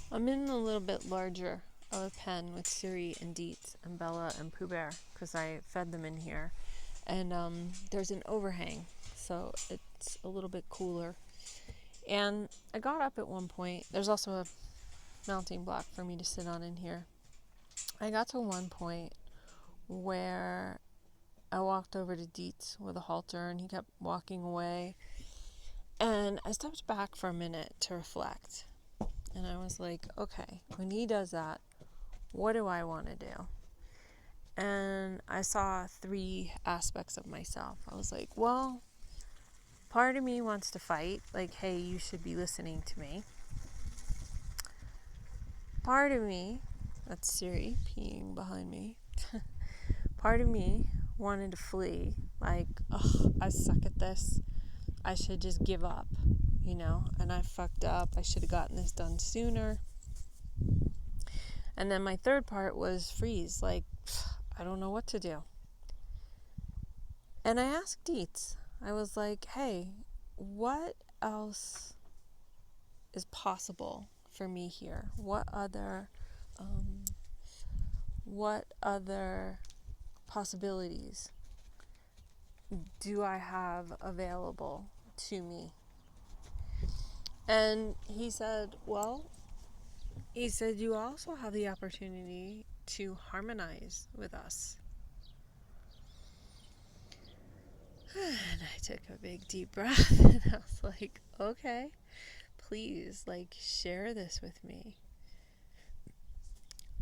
I'm in a little bit larger of a pen with Siri and Deets and Bella and Pooh Bear because I fed them in here. And there's an overhang, so it's a little bit cooler. And I got up at one point. There's also a mounting block for me to sit on in here. I got to one point where I walked over to Deets with a halter and he kept walking away. And I stepped back for a minute to reflect. And I was like, okay, when he does that, what do I want to do? And I saw 3 aspects of myself. I was like, well, part of me wants to fight, like, hey, you should be listening to me. Part of me, that's Siri peeing behind me, part of me wanted to flee, like, oh, I suck at this. I should just give up, and I fucked up. I should have gotten this done sooner. And then my third part was freeze, like, I don't know what to do. And I asked Deets, I was like, hey, what else is possible for me here? What other possibilities do I have available to me? And he said, you also have the opportunity to harmonize with us. And I took a big deep breath and I was like, okay, please, share this with me.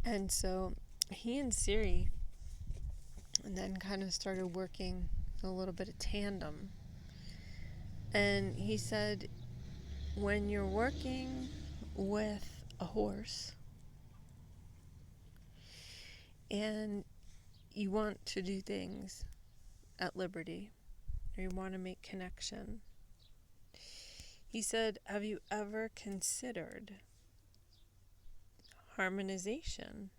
And so he and Siri and then kind of started working a little bit of tandem. And he said, when you're working with a horse and you want to do things at liberty, or you want to make connection, he said, have you ever considered harmonization?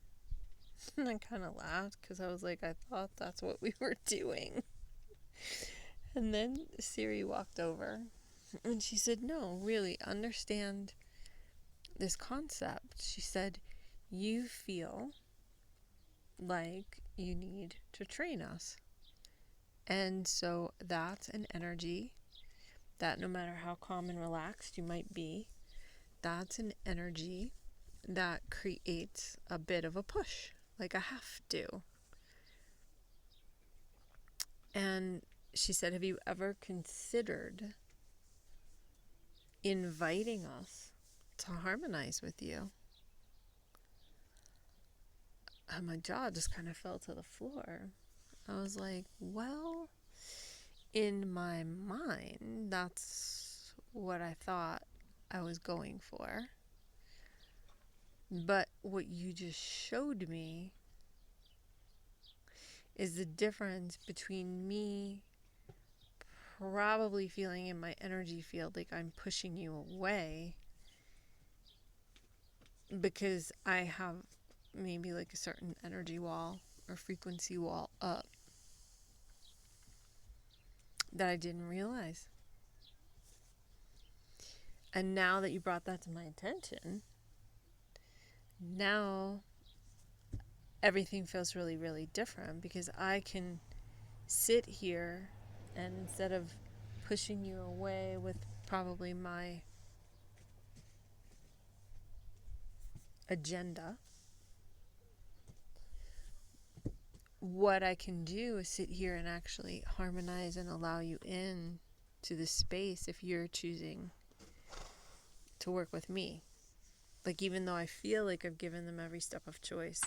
And I kind of laughed because I was like, I thought that's what we were doing. And then Siri walked over and she said, no, really, understand this concept. She said, you feel like you need to train us. And so that's an energy that no matter how calm and relaxed you might be, that's an energy that creates a bit of a push, like a have to. And she said, have you ever considered inviting us to harmonize with you? And my jaw just kind of fell to the floor. I was like, well, in my mind, that's what I thought I was going for. But what you just showed me is the difference between me probably feeling in my energy field like I'm pushing you away because I have maybe like a certain energy wall or frequency wall up that I didn't realize. And now that you brought that to my attention, now everything feels really, really different because I can sit here and instead of pushing you away with probably my agenda, what I can do is sit here and actually harmonize and allow you in to the space if you're choosing to work with me. Like, even though I feel like I've given them every step of choice,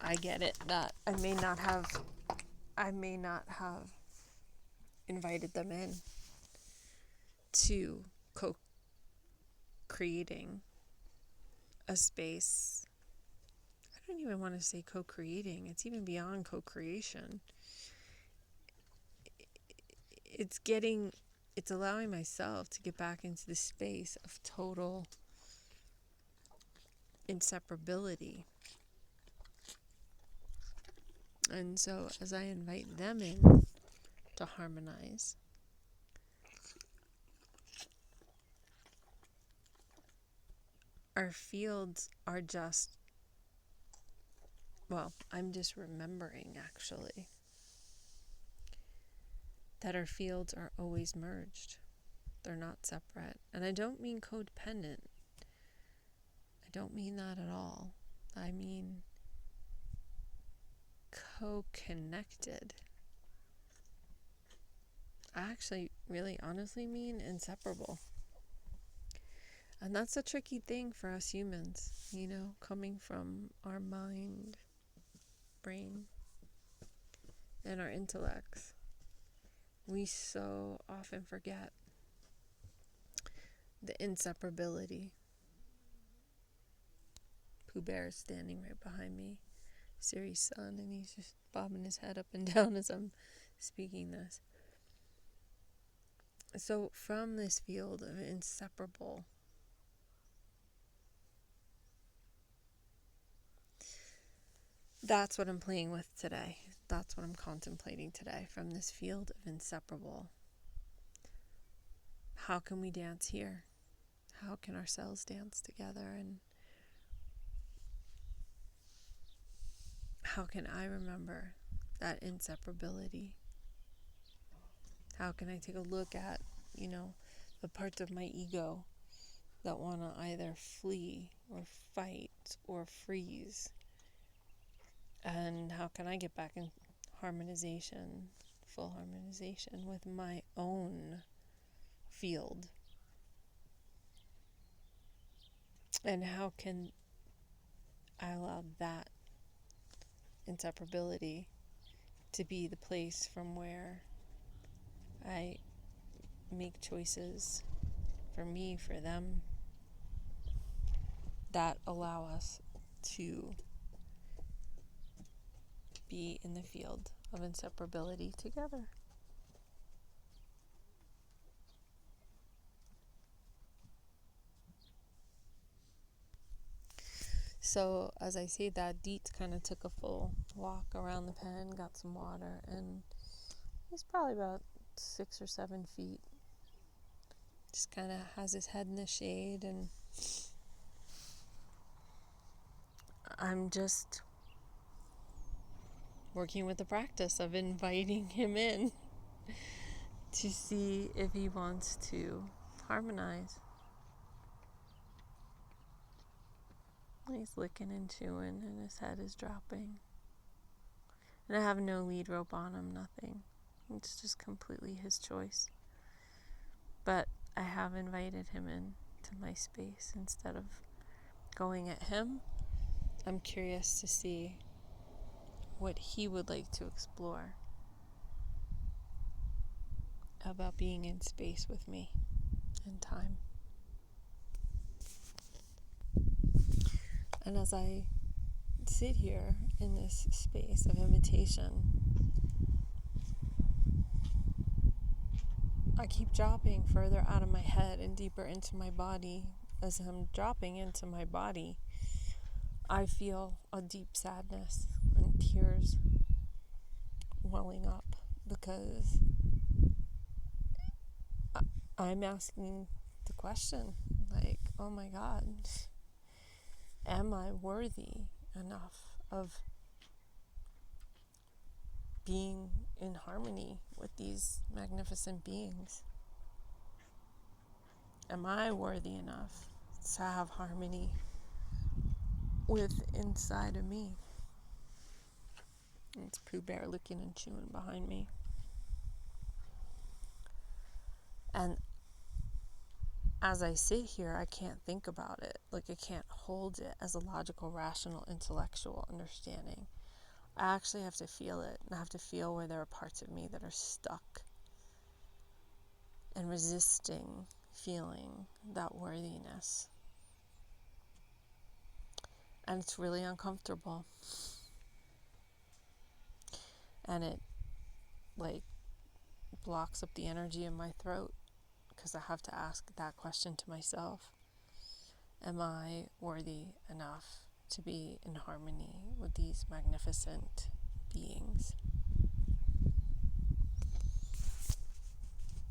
I get it that I may not have invited them in to co-creating a space. I don't even want to say co-creating. It's even beyond co-creation. It's allowing myself to get back into the space of total inseparability. And so as I invite them in to harmonize, our fields are just, well, I'm just remembering actually that our fields are always merged. They're not separate. And I don't mean codependent. I don't mean that at all. I mean co-connected. I actually really honestly mean inseparable. And that's a tricky thing for us humans, coming from our mind, brain, and our intellects. We so often forget the inseparability. Pooh Bear is standing right behind me, Siri's son, and he's just bobbing his head up and down as I'm speaking this. So from this field of inseparable, that's what I'm playing with today. That's what I'm contemplating today. From this field of inseparable, how can we dance here? How can our cells dance together? And how can I remember that inseparability? How can I take a look at, the parts of my ego that want to either flee or fight or freeze? And how can I get back in harmonization, full harmonization with my own field? And how can I allow that inseparability to be the place from where I make choices for me, for them, that allow us to be in the field of inseparability together. So as I say that, Dietz kind of took a full walk around the pen, got some water, and he's probably about 6 or 7 feet. Just kind of has his head in the shade, and I'm just working with the practice of inviting him in to see if he wants to harmonize. He's licking and chewing, and his head is dropping. And I have no lead rope on him, nothing. It's just completely his choice. But I have invited him in to my space instead of going at him. I'm curious to see what he would like to explore about being in space with me in time. And as I sit here in this space of invitation, I keep dropping further out of my head and deeper into my body. As I'm dropping into my body, I feel a deep sadness and tears welling up because I'm asking the question, like, oh my God, am I worthy enough of being in harmony with these magnificent beings? Am I worthy enough to have harmony with inside of me? It's Pooh Bear looking and chewing behind me. And as I sit here, I can't think about it. Like, I can't hold it as a logical, rational, intellectual understanding. I actually have to feel it. And I have to feel where there are parts of me that are stuck and resisting feeling that worthiness. And it's really uncomfortable. And it, blocks up the energy in my throat because I have to ask that question to myself. Am I worthy enough to be in harmony with these magnificent beings?